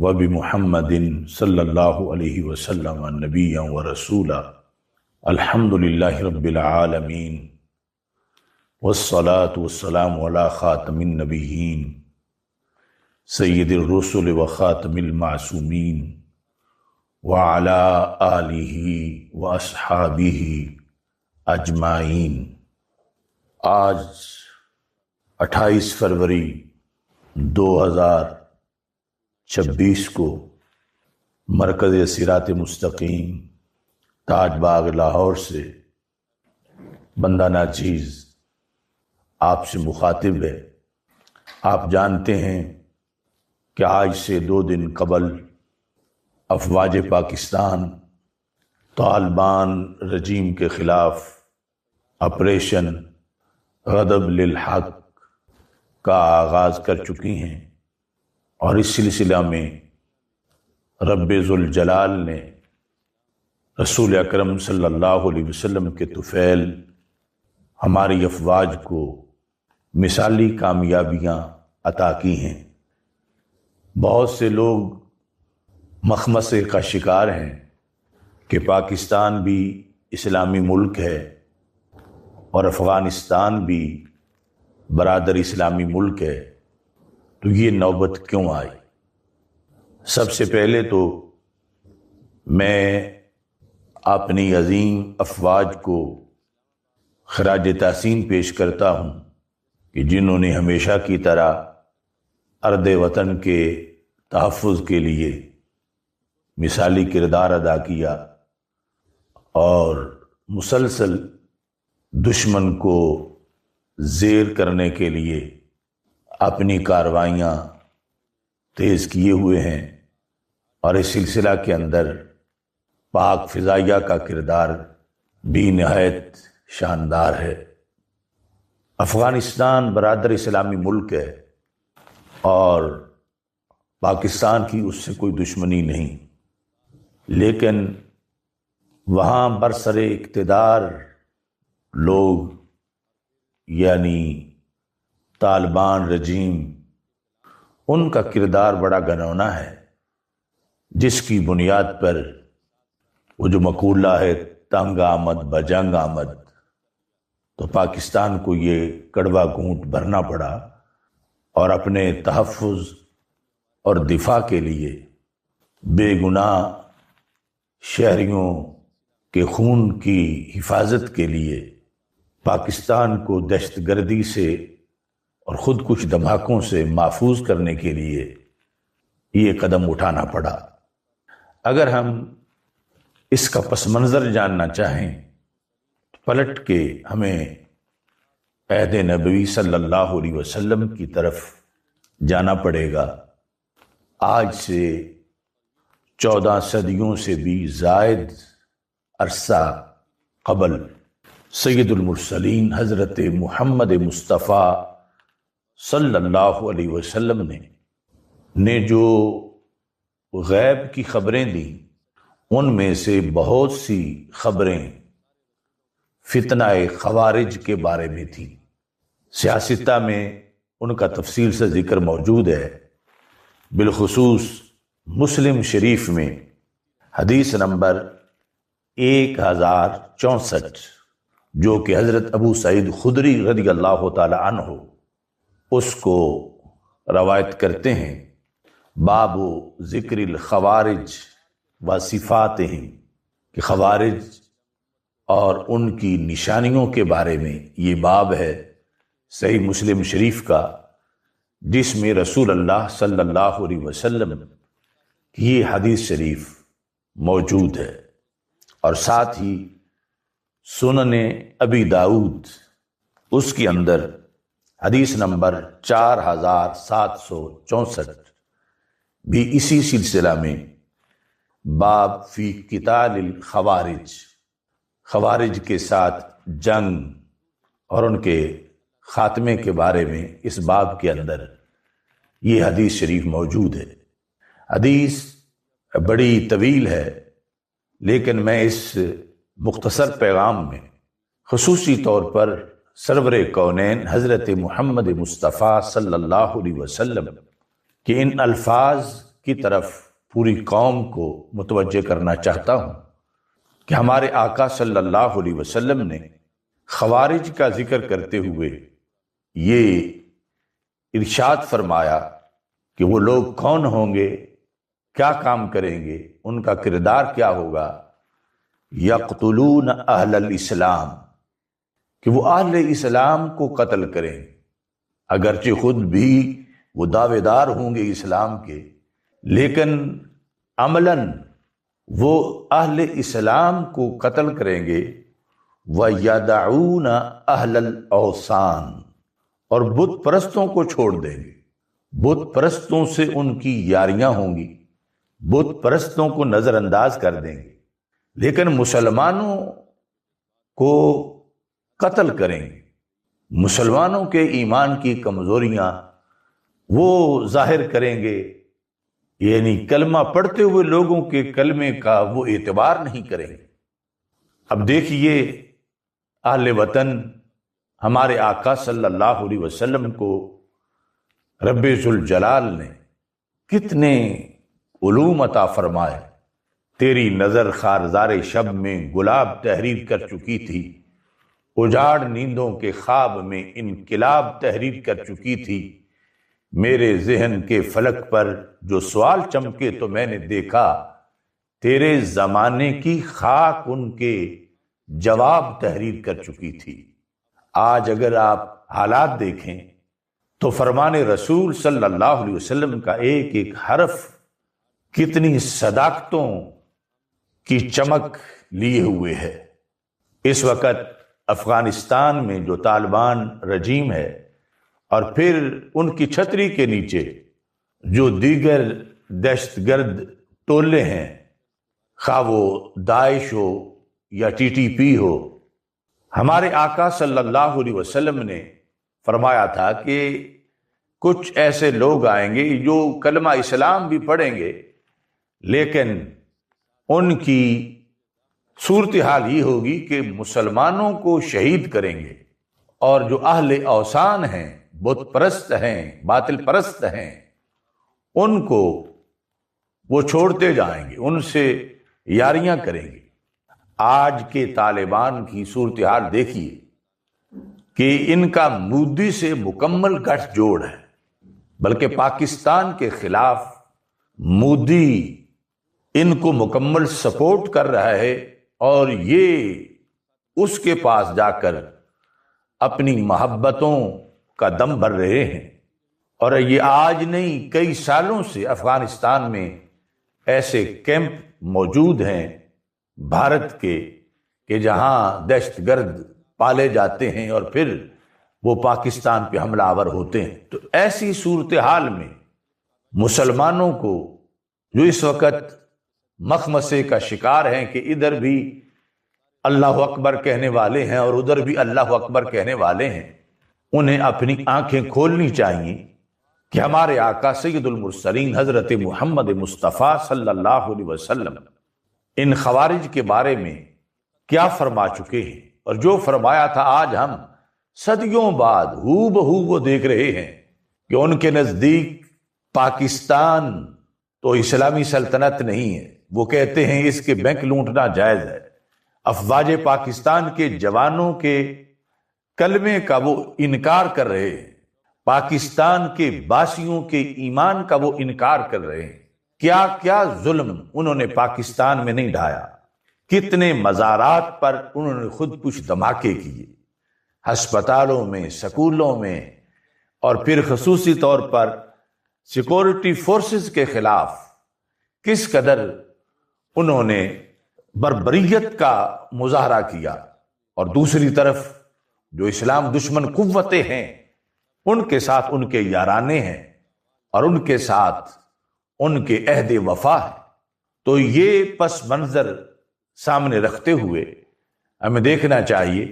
وبمحمد صلی اللہ علیہ وسلم نبیا ورسولا الحمد للہ رب العالمین والصلاة والسلام علی خاتم النبیین سید الرسل وخاتم المعصومین وعلی آلہ واصحابہ اجمعین۔ آج 28 فروری 2026 کو مرکز صراط مستقیم تاج باغ لاہور سے بندہ ناچیز آپ سے مخاطب ہے۔ آپ جانتے ہیں کہ آج سے 2 دن قبل افواج پاکستان طالبان رجیم کے خلاف آپریشن غضب للحق کا آغاز کر چکی ہیں، اور اس سلسلہ میں رب ذوالجلال نے رسول اکرم صلی اللہ علیہ وسلم کے طفیل ہماری افواج کو مثالی کامیابیاں عطا کی ہیں۔ بہت سے لوگ مخمصے کا شکار ہیں کہ پاکستان بھی اسلامی ملک ہے اور افغانستان بھی برادر اسلامی ملک ہے، تو یہ نوبت کیوں آئی؟ سب سے پہلے تو میں اپنی عظیم افواج کو خراج تحسین پیش کرتا ہوں کہ جنہوں نے ہمیشہ کی طرح ارض وطن کے تحفظ کے لیے مثالی کردار ادا کیا اور مسلسل دشمن کو زیر کرنے کے لیے اپنی کارروائیاں تیز کیے ہوئے ہیں، اور اس سلسلہ کے اندر پاک فضائیہ کا کردار بھی نہایت شاندار ہے۔ افغانستان برادر اسلامی ملک ہے اور پاکستان کی اس سے کوئی دشمنی نہیں، لیکن وہاں برسر اقتدار لوگ یعنی طالبان رجیم، ان کا کردار بڑا گھنونا ہے، جس کی بنیاد پر وہ جو مقولہ ہے تنگ آمد بجنگ آمد، تو پاکستان کو یہ کڑوا گھونٹ بھرنا پڑا اور اپنے تحفظ اور دفاع کے لیے بے گناہ شہریوں کے خون کی حفاظت کے لیے پاکستان کو دہشت گردی سے اور خود کش دھماکوں سے محفوظ کرنے کے لیے یہ قدم اٹھانا پڑا۔ اگر ہم اس کا پس منظر جاننا چاہیں تو پلٹ کے ہمیں عہد نبوی صلی اللہ علیہ وسلم کی طرف جانا پڑے گا۔ آج سے 14 صدیوں سے بھی زائد عرصہ قبل سید المرسلین حضرت محمد مصطفیٰ صلی اللہ علیہ وسلم نے جو غیب کی خبریں دیں، ان میں سے بہت سی خبریں فتنہ خوارج کے بارے میں تھیں۔ سیاستہ میں ان کا تفصیل سے ذکر موجود ہے، بالخصوص مسلم شریف میں حدیث نمبر 1064، جو کہ حضرت ابو سعید خدری رضی اللہ تعالی عنہ اس کو روایت کرتے ہیں۔ باب ذکر الخوارج و صفاتہم، کہ خوارج اور ان کی نشانیوں کے بارے میں یہ باب ہے صحیح مسلم شریف کا، جس میں رسول اللہ صلی اللہ علیہ وسلم کی یہ حدیث شریف موجود ہے، اور ساتھ ہی سنن ابی داؤد اس کے اندر حدیث نمبر 4764 بھی اسی سلسلہ میں باب فی قتال الخوارج، خوارج کے ساتھ جنگ اور ان کے خاتمے کے بارے میں اس باب کے اندر یہ حدیث شریف موجود ہے۔ حدیث بڑی طویل ہے، لیکن میں اس مختصر پیغام میں خصوصی طور پر سرور کونین حضرت محمد مصطفیٰ صلی اللہ علیہ وسلم کہ ان الفاظ کی طرف پوری قوم کو متوجہ کرنا چاہتا ہوں کہ ہمارے آقا صلی اللہ علیہ وسلم نے خوارج کا ذکر کرتے ہوئے یہ ارشاد فرمایا کہ وہ لوگ کون ہوں گے، کیا کام کریں گے، ان کا کردار کیا ہوگا۔ یقتلون اہل الاسلام، کہ وہ اہل اسلام کو قتل کریں، اگرچہ خود بھی وہ دعوے دار ہوں گے اسلام کے، لیکن عملاً وہ اہل اسلام کو قتل کریں گے۔ وَيَدَعُونَ أَهْلَ الْأَوْثَانِ، اور بت پرستوں کو چھوڑ دیں گے، بت پرستوں سے ان کی یاریاں ہوں گی، بت پرستوں کو نظر انداز کر دیں گے، لیکن مسلمانوں کو قتل کریں گے۔ مسلمانوں کے ایمان کی کمزوریاں وہ ظاہر کریں گے، یعنی کلمہ پڑھتے ہوئے لوگوں کے کلمے کا وہ اعتبار نہیں کریں گے۔ اب دیکھیے اہل وطن ہمارے آقا صلی اللہ علیہ وسلم کو رب ذوالجلال نے کتنے علوم عطا فرمائے۔ تیری نظر خارزار شب میں گلاب تحریر کر چکی تھی، اجاڑ نیندوں کے خواب میں انقلاب تحریر کر چکی تھی، میرے ذہن کے فلک پر جو سوال چمکے تو میں نے دیکھا، تیرے زمانے کی خاک ان کے جواب تحریر کر چکی تھی۔ آج اگر آپ حالات دیکھیں تو فرمان رسول صلی اللہ علیہ وسلم کا ایک ایک حرف کتنی صداقتوں کی چمک لیے ہوئے ہے۔ اس وقت افغانستان میں جو طالبان رجیم ہے اور پھر ان کی چھتری کے نیچے جو دیگر دہشت گرد ٹولے ہیں، خواہ وہ داعش ہو یا ٹی ٹی پی ہو، ہمارے آقا صلی اللہ علیہ وسلم نے فرمایا تھا کہ کچھ ایسے لوگ آئیں گے جو کلمہ اسلام بھی پڑھیں گے، لیکن ان کی صورتحال یہ ہوگی کہ مسلمانوں کو شہید کریں گے، اور جو اہل اوثان ہیں، بت پرست ہیں، باطل پرست ہیں، ان کو وہ چھوڑتے جائیں گے، ان سے یاریاں کریں گے۔ آج کے طالبان کی صورتحال دیکھیے کہ ان کا مودی سے مکمل گٹھ جوڑ ہے، بلکہ پاکستان کے خلاف مودی ان کو مکمل سپورٹ کر رہا ہے، اور یہ اس کے پاس جا کر اپنی محبتوں کا دم بھر رہے ہیں۔ اور یہ آج نہیں، کئی سالوں سے افغانستان میں ایسے کیمپ موجود ہیں بھارت کے کہ جہاں دہشت گرد پالے جاتے ہیں اور پھر وہ پاکستان پہ حملہ آور ہوتے ہیں۔ تو ایسی صورتحال میں مسلمانوں کو جو اس وقت مخمصے کا شکار ہیں کہ ادھر بھی اللہ اکبر کہنے والے ہیں اور ادھر بھی اللہ اکبر کہنے والے ہیں، انہیں اپنی آنکھیں کھولنی چاہیے کہ ہمارے آقا سید المرسلین حضرت محمد مصطفیٰ صلی اللہ علیہ وسلم ان خوارج کے بارے میں کیا فرما چکے ہیں، اور جو فرمایا تھا آج ہم صدیوں بعد ہو بہو وہ دیکھ رہے ہیں کہ ان کے نزدیک پاکستان تو اسلامی سلطنت نہیں ہے، وہ کہتے ہیں اس کے بینک لوٹنا جائز ہے۔ افواج پاکستان کے جوانوں کے کلمے کا وہ انکار کر رہے ہیں، پاکستان کے باسیوں کے ایمان کا وہ انکار کر رہے ہیں۔ کیا کیا ظلم انہوں نے پاکستان میں نہیں ڈھایا، کتنے مزارات پر انہوں نے خود کچھ دھماکے کیے، ہسپتالوں میں، سکولوں میں، اور پھر خصوصی طور پر سیکورٹی فورسز کے خلاف کس قدر انہوں نے بربریت کا مظاہرہ کیا۔ اور دوسری طرف جو اسلام دشمن قوتیں ہیں ان کے ساتھ ان کے یارانے ہیں اور ان کے ساتھ ان کے عہد وفا ہے۔ تو یہ پس منظر سامنے رکھتے ہوئے ہمیں دیکھنا چاہیے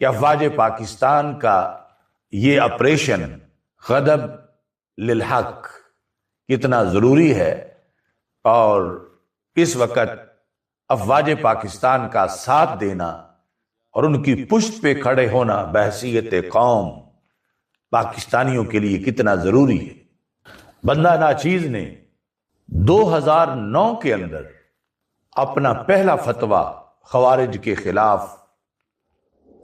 کہ افواج پاکستان کا یہ آپریشن غضب للحق کتنا ضروری ہے، اور اس وقت افواج پاکستان کا ساتھ دینا اور ان کی پشت پہ کھڑے ہونا بحیثیت قوم پاکستانیوں کے لیے کتنا ضروری ہے۔ بندہ ناچیز نے 2009 کے اندر اپنا پہلا فتویٰ خوارج کے خلاف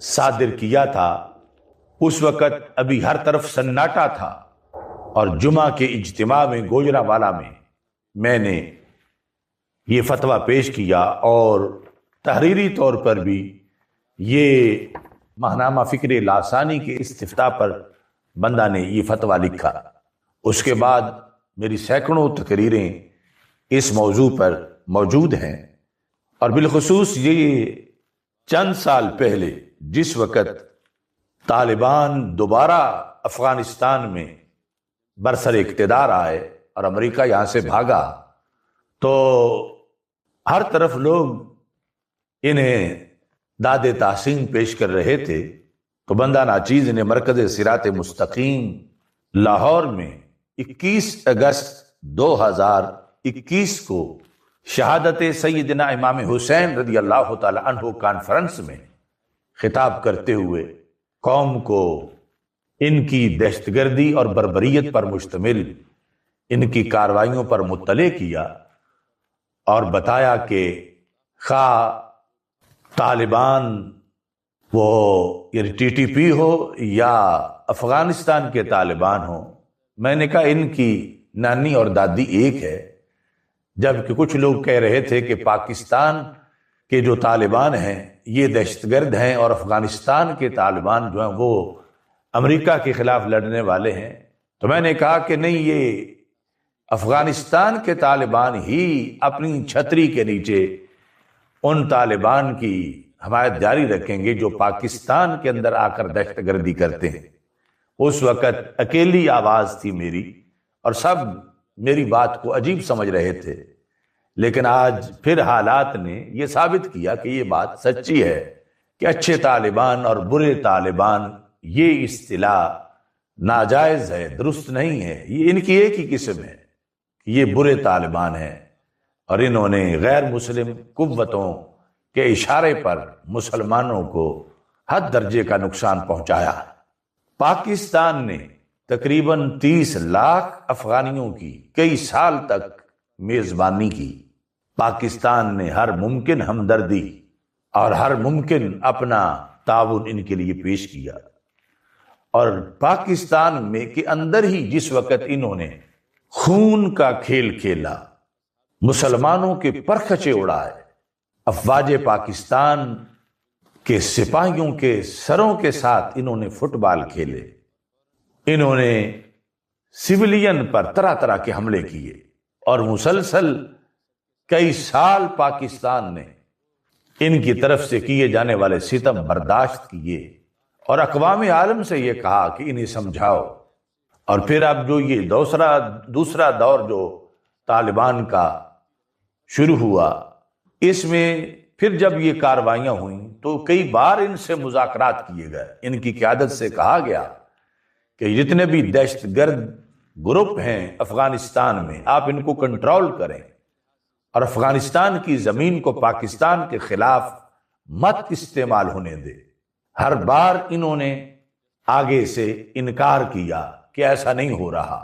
صادر کیا تھا۔ اس وقت ابھی ہر طرف سناٹا تھا، اور جمعہ کے اجتماع میں گوجرانوالہ میں نے یہ فتویٰ پیش کیا، اور تحریری طور پر بھی یہ ماہنامہ فکر لاسانی کے استفتاء پر بندہ نے یہ فتویٰ لکھا۔ اس کے بعد میری سینکڑوں تقریریں اس موضوع پر موجود ہیں، اور بالخصوص یہ چند سال پہلے جس وقت طالبان دوبارہ افغانستان میں برسر اقتدار آئے اور امریکہ یہاں سے بھاگا، تو ہر طرف لوگ انہیں داد تحسین پیش کر رہے تھے، تو بندہ ناچیز نے مرکز صراط مستقیم لاہور میں 21 اگست 2021 کو شہادت سیدنا امام حسین رضی اللہ تعالی عنہ کانفرنس میں خطاب کرتے ہوئے قوم کو ان کی دہشت گردی اور بربریت پر مشتمل ان کی کارروائیوں پر مطلع کیا، اور بتایا کہ خواہ طالبان وہ ٹی ٹی پی ہو یا افغانستان کے طالبان ہوں، میں نے کہا ان کی نانی اور دادی ایک ہے، جبکہ کچھ لوگ کہہ رہے تھے کہ پاکستان کے جو طالبان ہیں یہ دہشت گرد ہیں، اور افغانستان کے طالبان جو ہیں وہ امریکہ کے خلاف لڑنے والے ہیں۔ تو میں نے کہا کہ نہیں، یہ افغانستان کے طالبان ہی اپنی چھتری کے نیچے ان طالبان کی حمایت جاری رکھیں گے جو پاکستان کے اندر آ کر دہشت گردی کرتے ہیں۔ اس وقت اکیلی آواز تھی میری، اور سب میری بات کو عجیب سمجھ رہے تھے، لیکن آج پھر حالات نے یہ ثابت کیا کہ یہ بات سچی ہے کہ اچھے طالبان اور برے طالبان یہ اصطلاح ناجائز ہے، درست نہیں ہے، یہ ان کی ایک ہی قسم ہے کہ یہ برے طالبان ہیں، اور انہوں نے غیر مسلم قوتوں کے اشارے پر مسلمانوں کو حد درجے کا نقصان پہنچایا۔ پاکستان نے تقریباً 30 لاکھ افغانیوں کی کئی سال تک میزبانی کی۔ پاکستان نے ہر ممکن ہمدردی اور ہر ممکن اپنا تعاون ان کے لیے پیش کیا، اور پاکستان میں کے اندر ہی جس وقت انہوں نے خون کا کھیل کھیلا، مسلمانوں کے پرخچے اڑائے، افواج پاکستان کے سپاہیوں کے سروں کے ساتھ انہوں نے فٹ بال کھیلے، انہوں نے سویلین پر طرح طرح کے حملے کیے، اور مسلسل کئی سال پاکستان نے ان کی طرف سے کیے جانے والے ستم برداشت کیے، اور اقوام عالم سے یہ کہا کہ انہیں سمجھاؤ۔ اور پھر اب جو یہ دوسرا دور جو طالبان کا شروع ہوا، اس میں پھر جب یہ کارروائیاں ہوئیں تو کئی بار ان سے مذاکرات کیے گئے۔ ان کی قیادت سے کہا گیا کہ جتنے بھی دہشت گرد گروپ ہیں افغانستان میں، آپ ان کو کنٹرول کریں، اور افغانستان کی زمین کو پاکستان کے خلاف مت استعمال ہونے دے۔ ہر بار انہوں نے آگے سے انکار کیا کہ ایسا نہیں ہو رہا،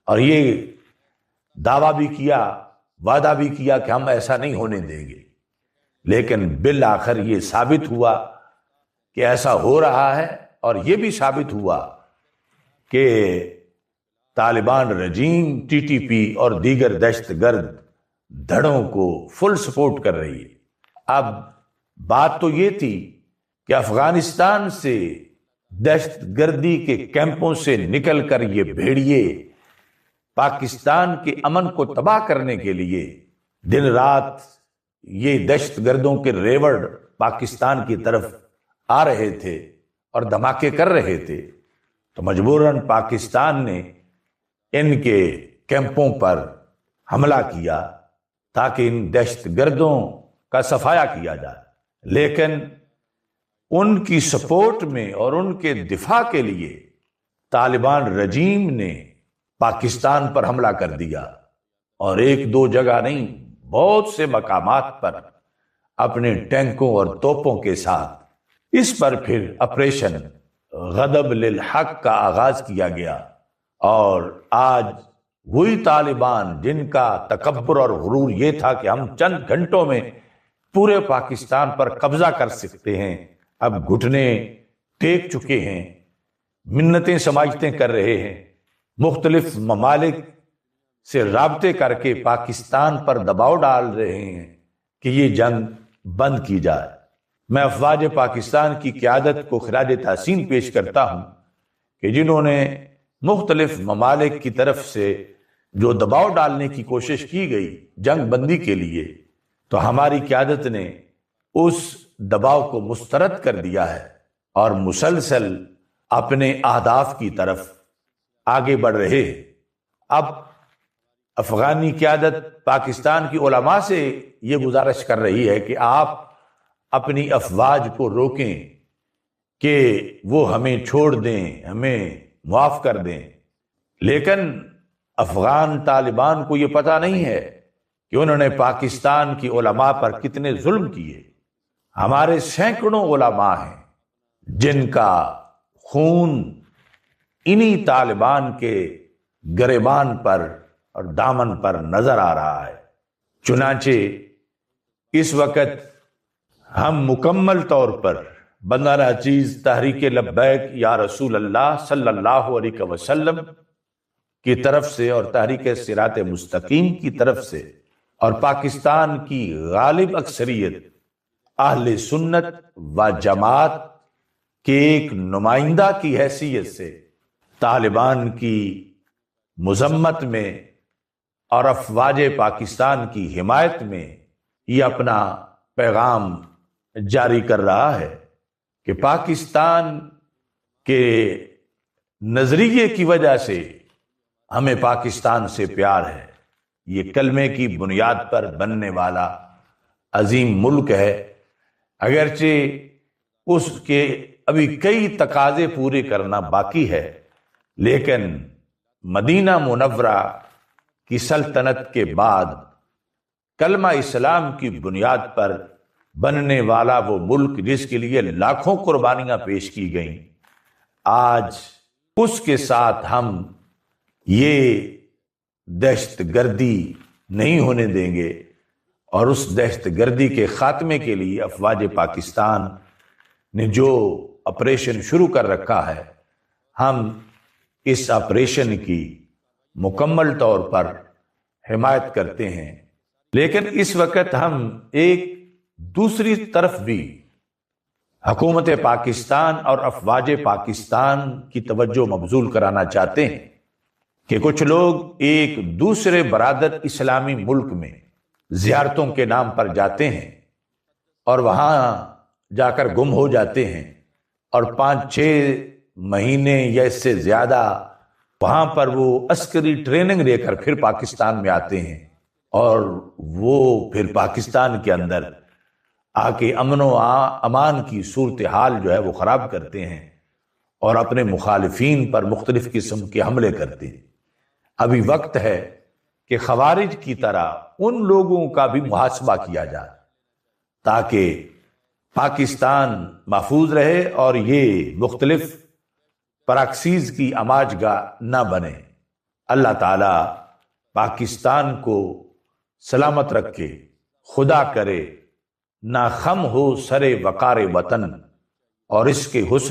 اور یہ دعویٰ بھی کیا، وعدہ بھی کیا کہ ہم ایسا نہیں ہونے دیں گے، لیکن بالآخر یہ ثابت ہوا کہ ایسا ہو رہا ہے، اور یہ بھی ثابت ہوا کہ طالبان رجیم ٹی ٹی پی اور دیگر دہشت گرد دھڑوں کو فل سپورٹ کر رہی ہے۔ اب بات تو یہ تھی کہ افغانستان سے دہشت گردی کے کیمپوں سے نکل کر یہ بھیڑیے پاکستان کے امن کو تباہ کرنے کے لیے دن رات یہ دہشت گردوں کے ریوڑ پاکستان کی طرف آ رہے تھے اور دھماکے کر رہے تھے، تو مجبوراً پاکستان نے ان کے کیمپوں پر حملہ کیا تاکہ ان دہشت گردوں کا صفایا کیا جائے۔ لیکن ان کی سپورٹ میں اور ان کے دفاع کے لیے طالبان رجیم نے پاکستان پر حملہ کر دیا، اور ایک دو جگہ نہیں، بہت سے مقامات پر اپنے ٹینکوں اور توپوں کے ساتھ۔ اس پر پھر آپریشن غضب للحق کا آغاز کیا گیا، اور آج وہی طالبان جن کا تکبر اور غرور یہ تھا کہ ہم چند گھنٹوں میں پورے پاکستان پر قبضہ کر سکتے ہیں، اب گھٹنے ٹیک چکے ہیں، منتیں سماجتیں کر رہے ہیں، مختلف ممالک سے رابطے کر کے پاکستان پر دباؤ ڈال رہے ہیں کہ یہ جنگ بند کی جائے۔ میں افواج پاکستان کی قیادت کو خراج تحسین پیش کرتا ہوں کہ جنہوں نے مختلف ممالک کی طرف سے جو دباؤ ڈالنے کی کوشش کی گئی جنگ بندی کے لیے، تو ہماری قیادت نے اس دباؤ کو مسترد کر دیا ہے اور مسلسل اپنے اہداف کی طرف آگے بڑھ رہے ہیں۔ اب افغانی قیادت پاکستان کی علماء سے یہ گزارش کر رہی ہے کہ آپ اپنی افواج کو روکیں کہ وہ ہمیں چھوڑ دیں، ہمیں معاف کر دیں، لیکن افغان طالبان کو یہ پتہ نہیں ہے کہ انہوں نے پاکستان کی علماء پر کتنے ظلم کیے۔ ہمارے سینکڑوں علماء ہیں جن کا خون انہی طالبان کے گریبان پر اور دامن پر نظر آ رہا ہے۔ چنانچہ اس وقت ہم مکمل طور پر بندہ ناچیز تحریک لبیک یا رسول اللہ صلی اللہ علیہ وسلم کی طرف سے اور تحریک صراط مستقیم کی طرف سے اور پاکستان کی غالب اکثریت اہل سنت و جماعت کے ایک نمائندہ کی حیثیت سے طالبان کی مذمت میں اور افواج پاکستان کی حمایت میں یہ اپنا پیغام جاری کر رہا ہے کہ پاکستان کے نظریے کی وجہ سے ہمیں پاکستان سے پیار ہے۔ یہ کلمے کی بنیاد پر بننے والا عظیم ملک ہے، اگرچہ اس کے ابھی کئی تقاضے پورے کرنا باقی ہے، لیکن مدینہ منورہ کی سلطنت کے بعد کلمہ اسلام کی بنیاد پر بننے والا وہ ملک جس کے لیے لاکھوں قربانیاں پیش کی گئیں، آج اس کے ساتھ ہم یہ دہشت گردی نہیں ہونے دیں گے، اور اس دہشت گردی کے خاتمے کے لیے افواج پاکستان نے جو آپریشن شروع کر رکھا ہے، ہم اس آپریشن کی مکمل طور پر حمایت کرتے ہیں۔ لیکن اس وقت ہم ایک دوسری طرف بھی حکومت پاکستان اور افواج پاکستان کی توجہ مبذول کرانا چاہتے ہیں کہ کچھ لوگ ایک دوسرے برادر اسلامی ملک میں زیارتوں کے نام پر جاتے ہیں اور وہاں جا کر گم ہو جاتے ہیں، اور 5-6 مہینے یا اس سے زیادہ وہاں پر وہ عسکری ٹریننگ لے کر پھر پاکستان میں آتے ہیں، اور وہ پھر پاکستان کے اندر آ کے امن و امان کی صورتحال جو ہے وہ خراب کرتے ہیں اور اپنے مخالفین پر مختلف قسم کے حملے کرتے ہیں۔ ابھی وقت ہے کہ خوارج کی طرح ان لوگوں کا بھی محاسبہ کیا جائے تاکہ پاکستان محفوظ رہے اور یہ مختلف پراکسیز کی آماج گاہ نہ بنے۔ اللہ تعالی پاکستان کو سلامت رکھے، خدا کرے نہ خم ہو سرے وقار وطن، اور اس کے حسن